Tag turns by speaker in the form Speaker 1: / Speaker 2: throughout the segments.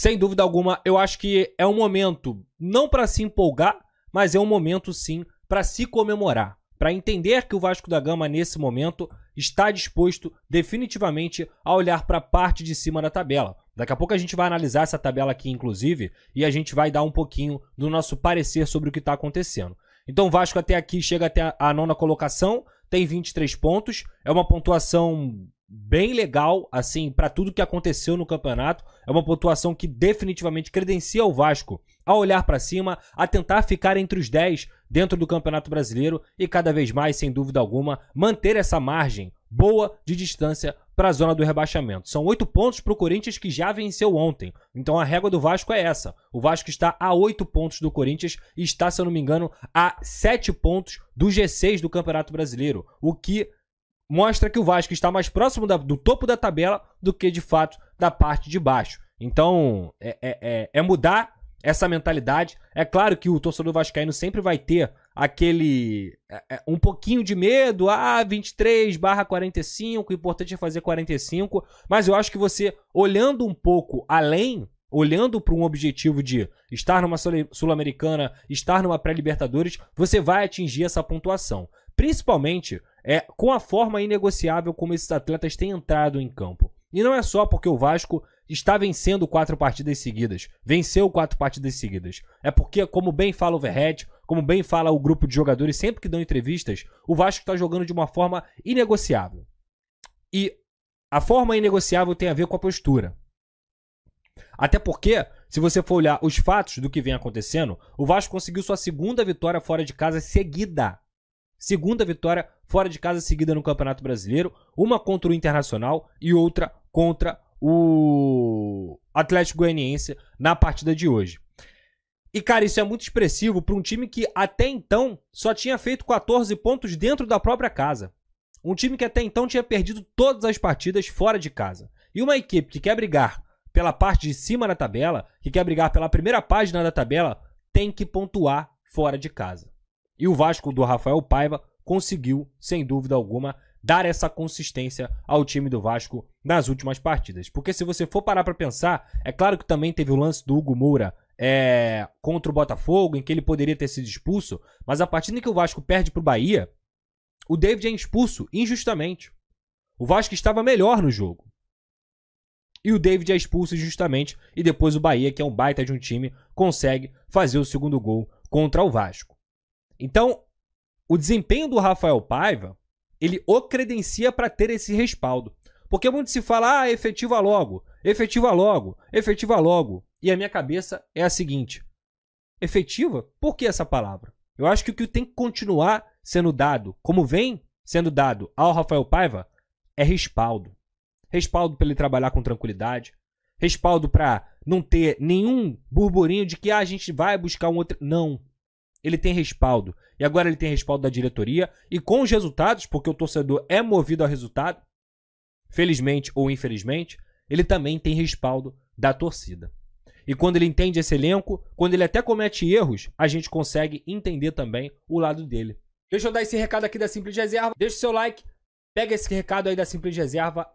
Speaker 1: sem dúvida alguma, eu acho que é um momento não para se empolgar, mas é um momento sim para se comemorar, para entender que o Vasco da Gama nesse momento está disposto definitivamente a olhar para a parte de cima da tabela. Daqui a pouco a gente vai analisar essa tabela aqui, inclusive, e a gente vai dar um pouquinho do nosso parecer sobre o que está acontecendo. Então o Vasco até aqui chega até a 9ª colocação, tem 23 pontos, é uma pontuação bem legal, assim, para tudo que aconteceu no campeonato. É uma pontuação que definitivamente credencia o Vasco a olhar para cima, a tentar ficar entre os 10 dentro do Campeonato Brasileiro e cada vez mais, sem dúvida alguma, manter essa margem boa de distância para a zona do rebaixamento. São 8 pontos para o Corinthians, que já venceu ontem. Então a régua do Vasco é essa. O Vasco está a 8 pontos do Corinthians e está, se eu não me engano, a 7 pontos do G6 do Campeonato Brasileiro. O que mostra que o Vasco está mais próximo do topo da tabela do que, de fato, da parte de baixo. Então, é mudar essa mentalidade. É claro que o torcedor vascaíno sempre vai ter aquele um pouquinho de medo. 23/45, o importante é fazer 45. Mas eu acho que você, olhando um pouco além, olhando para um objetivo de estar numa Sul-Americana, estar numa pré-Libertadores, você vai atingir essa pontuação. Principalmente com a forma inegociável como esses atletas têm entrado em campo. E não é só porque o Vasco está vencendo 4 partidas seguidas. Venceu 4 partidas seguidas. É porque, como bem fala o Verret, como bem fala o grupo de jogadores sempre que dão entrevistas, o Vasco está jogando de uma forma inegociável. E a forma inegociável tem a ver com a postura. Até porque, se você for olhar os fatos do que vem acontecendo, o Vasco conseguiu sua 2ª vitória fora de casa seguida. 2ª vitória fora de casa seguida no Campeonato Brasileiro. Uma contra o Internacional e outra contra o Atlético Goianiense na partida de hoje. E, cara, isso é muito expressivo para um time que até então só tinha feito 14 pontos dentro da própria casa. Um time que até então tinha perdido todas as partidas fora de casa. E uma equipe que quer brigar pela parte de cima da tabela, que quer brigar pela primeira página da tabela, tem que pontuar fora de casa. E o Vasco do Rafael Paiva conseguiu, sem dúvida alguma, dar essa consistência ao time do Vasco nas últimas partidas. Porque se você for parar para pensar, é claro que também teve o lance do Hugo Moura contra o Botafogo, em que ele poderia ter sido expulso, mas a partida em que o Vasco perde para o Bahia, o David é expulso injustamente. O Vasco estava melhor no jogo. E o David é expulso injustamente, e depois o Bahia, que é um baita de um time, consegue fazer o 2º gol contra o Vasco. Então, o desempenho do Rafael Paiva, ele o credencia para ter esse respaldo. Porque muito se fala, efetiva logo, efetiva logo, efetiva logo. E a minha cabeça é a seguinte: efetiva? Por que essa palavra? Eu acho que o que tem que continuar sendo dado, como vem sendo dado ao Rafael Paiva, é respaldo. Respaldo para ele trabalhar com tranquilidade. Respaldo para não ter nenhum burburinho de que a gente vai buscar um outro... Não. Ele tem respaldo. E agora ele tem respaldo da diretoria. E com os resultados, porque o torcedor é movido ao resultado, felizmente ou infelizmente, ele também tem respaldo da torcida. E quando ele entende esse elenco, quando ele até comete erros, a gente consegue entender também o lado dele. Deixa eu dar esse recado aqui da Simples Reserva. Deixa o seu like. Pega esse recado aí da Simples Reserva.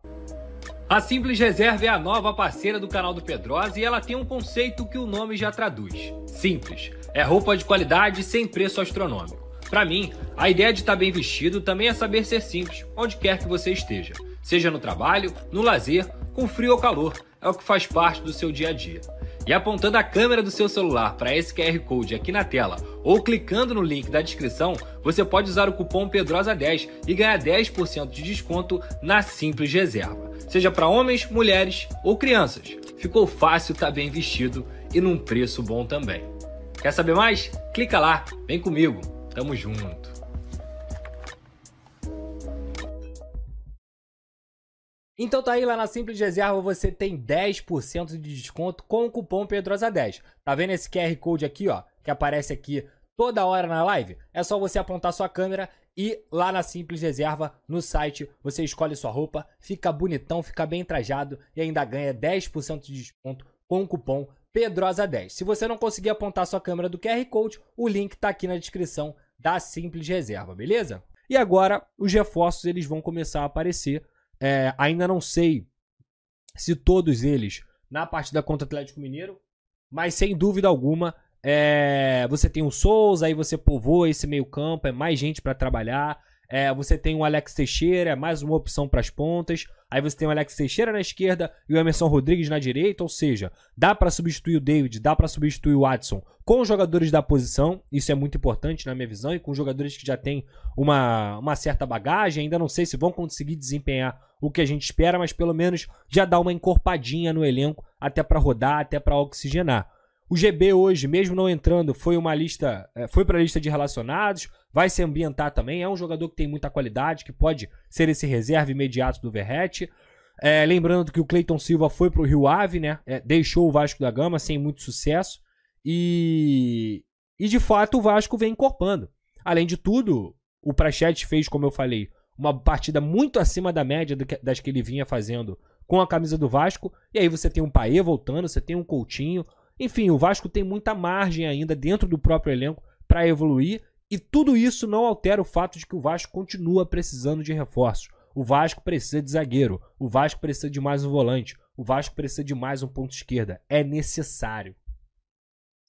Speaker 1: A Simples Reserva é a nova parceira do canal do Pedrosa e ela tem um conceito que o nome já traduz. Simples. É roupa de qualidade sem preço astronômico. Para mim, a ideia de estar bem vestido também é saber ser simples, onde quer que você esteja. Seja no trabalho, no lazer, com frio ou calor. É o que faz parte do seu dia a dia. E apontando a câmera do seu celular para esse QR Code aqui na tela ou clicando no link da descrição, você pode usar o cupom PEDROSA10 e ganhar 10% de desconto na Simples Reserva. Seja para homens, mulheres ou crianças. Ficou fácil estar bem vestido e num preço bom também. Quer saber mais? Clica lá, vem comigo, tamo junto. Então tá aí, lá na Simples Reserva você tem 10% de desconto com o cupom PEDROSA10. Tá vendo esse QR Code aqui, ó, que aparece aqui toda hora na live? É só você apontar sua câmera e lá na Simples Reserva, no site, você escolhe sua roupa, fica bonitão, fica bem trajado e ainda ganha 10% de desconto com o cupom PEDROSA10. Se você não conseguir apontar sua câmera do QR Code, o link tá aqui na descrição da Simples Reserva, beleza? E agora, os reforços eles vão começar a aparecer. Ainda não sei se todos eles na partida contra o Atlético Mineiro. Mas sem dúvida alguma, você tem o Souza, aí você povoa esse meio campo, é mais gente para trabalhar. Você tem o Alex Teixeira, é mais uma opção para as pontas. Aí você tem o Alex Teixeira na esquerda e o Emerson Rodrigues na direita. Ou seja, dá para substituir o David, dá para substituir o Watson com os jogadores da posição. Isso é muito importante na minha visão. E com jogadores que já têm uma certa bagagem. Ainda não sei se vão conseguir desempenhar o que a gente espera, mas pelo menos já dá uma encorpadinha no elenco, até para rodar, até para oxigenar. O GB hoje, mesmo não entrando, foi para a lista de relacionados, vai se ambientar também, é um jogador que tem muita qualidade, que pode ser esse reserva imediato do Verratti. Lembrando que o Cleiton Silva foi para o Rio Ave, né? Deixou o Vasco da Gama sem muito sucesso e de fato o Vasco vem encorpando. Além de tudo, o Prachetti fez, como eu falei, uma partida muito acima da média das que ele vinha fazendo com a camisa do Vasco, e aí você tem um Paê voltando, você tem um Coutinho. Enfim, o Vasco tem muita margem ainda dentro do próprio elenco para evoluir, e tudo isso não altera o fato de que o Vasco continua precisando de reforços. O Vasco precisa de zagueiro, o Vasco precisa de mais um volante, o Vasco precisa de mais um ponto esquerda. É necessário.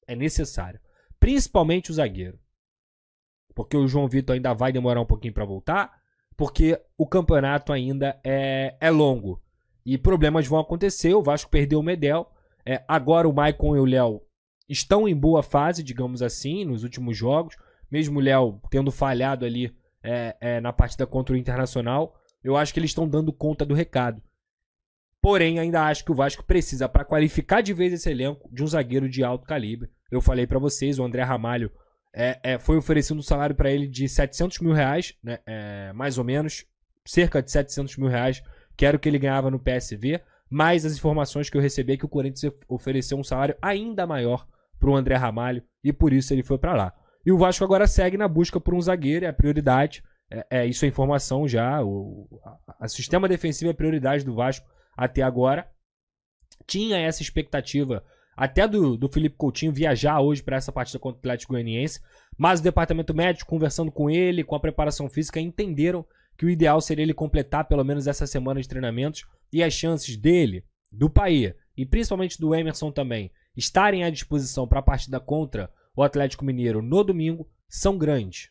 Speaker 1: É necessário. Principalmente o zagueiro. Porque o João Vitor ainda vai demorar um pouquinho para voltar, porque o campeonato ainda é longo. E problemas vão acontecer, o Vasco perdeu o Medel. Agora o Maicon e o Léo estão em boa fase, digamos assim, nos últimos jogos. Mesmo o Léo tendo falhado ali na partida contra o Internacional, eu acho que eles estão dando conta do recado. Porém, ainda acho que o Vasco precisa, para qualificar de vez esse elenco, de um zagueiro de alto calibre. Eu falei para vocês, o André Ramalho foi oferecido um salário para ele de 700 mil reais, né, mais ou menos, cerca de 700 mil reais, que era o que ele ganhava no PSV. Mas as informações que eu recebi é que o Corinthians ofereceu um salário ainda maior para o André Ramalho e por isso ele foi para lá. E o Vasco agora segue na busca por um zagueiro, é a prioridade. Isso é informação já. O sistema defensivo é a prioridade do Vasco até agora. Tinha essa expectativa até do Felipe Coutinho viajar hoje para essa partida contra o Atlético Goianiense, mas o departamento médico, conversando com ele, com a preparação física, entenderam que o ideal seria ele completar pelo menos essa semana de treinamentos, e as chances dele, do Paê e principalmente do Emerson também estarem à disposição para a partida contra o Atlético Mineiro no domingo são grandes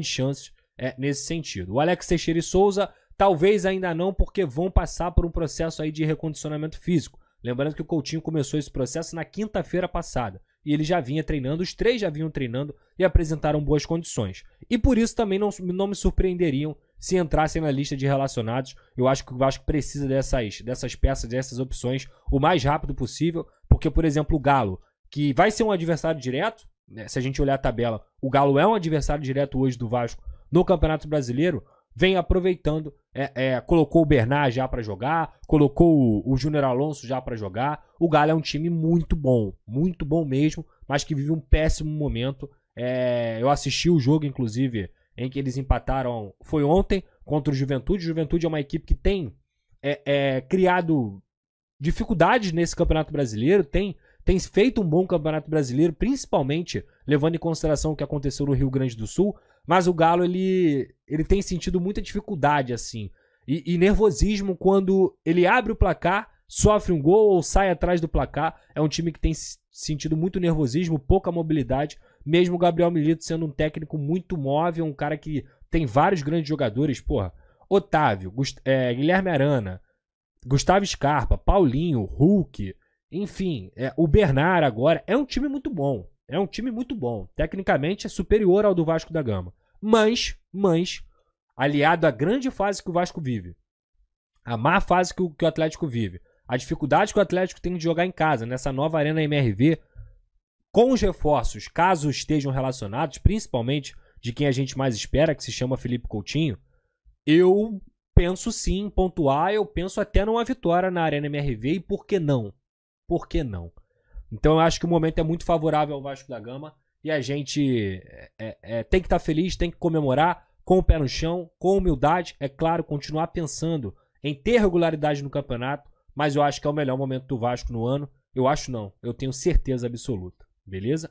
Speaker 1: chances nesse sentido. O Alex Teixeira e Souza talvez ainda não, porque vão passar por um processo aí de recondicionamento físico. Lembrando que o Coutinho começou esse processo na quinta-feira passada e ele já vinha treinando, os três já vinham treinando e apresentaram boas condições. E por isso também não me surpreenderiam se entrassem na lista de relacionados. Eu acho que o Vasco precisa dessas peças, dessas opções o mais rápido possível, porque, por exemplo, o Galo, que vai ser um adversário direto, né, se a gente olhar a tabela, o Galo é um adversário direto hoje do Vasco no Campeonato Brasileiro, vem aproveitando, colocou o Bernard já para jogar, colocou o Júnior Alonso já para jogar. O Galo é um time muito bom mesmo, mas que vive um péssimo momento. Eu assisti o jogo, inclusive, em que eles empataram, foi ontem, contra o Juventude. O Juventude é uma equipe que tem criado dificuldades nesse Campeonato Brasileiro, tem feito um bom Campeonato Brasileiro, principalmente levando em consideração o que aconteceu no Rio Grande do Sul, mas o Galo ele tem sentido muita dificuldade assim, e nervosismo quando ele abre o placar, sofre um gol ou sai atrás do placar. É um time que tem sentido muito nervosismo, pouca mobilidade, mesmo o Gabriel Milito sendo um técnico muito móvel, um cara que tem vários grandes jogadores, Otávio, Guilherme Arana, Gustavo Scarpa, Paulinho, Hulk, enfim, o Bernard agora. É um time muito bom. Tecnicamente é superior ao do Vasco da Gama. Mas, aliado à grande fase que o Vasco vive, a má fase que o Atlético vive, a dificuldade que o Atlético tem de jogar em casa, nessa nova Arena MRV, com os reforços, caso estejam relacionados, principalmente de quem a gente mais espera, que se chama Felipe Coutinho, eu penso sim em pontuar, eu penso até numa vitória na Arena MRV, e por que não? Por que não? Então eu acho que o momento é muito favorável ao Vasco da Gama e a gente tem que estar feliz, tem que comemorar com o pé no chão, com humildade, é claro, continuar pensando em ter regularidade no campeonato, mas eu acho que é o melhor momento do Vasco no ano. Eu acho não, eu tenho certeza absoluta, beleza?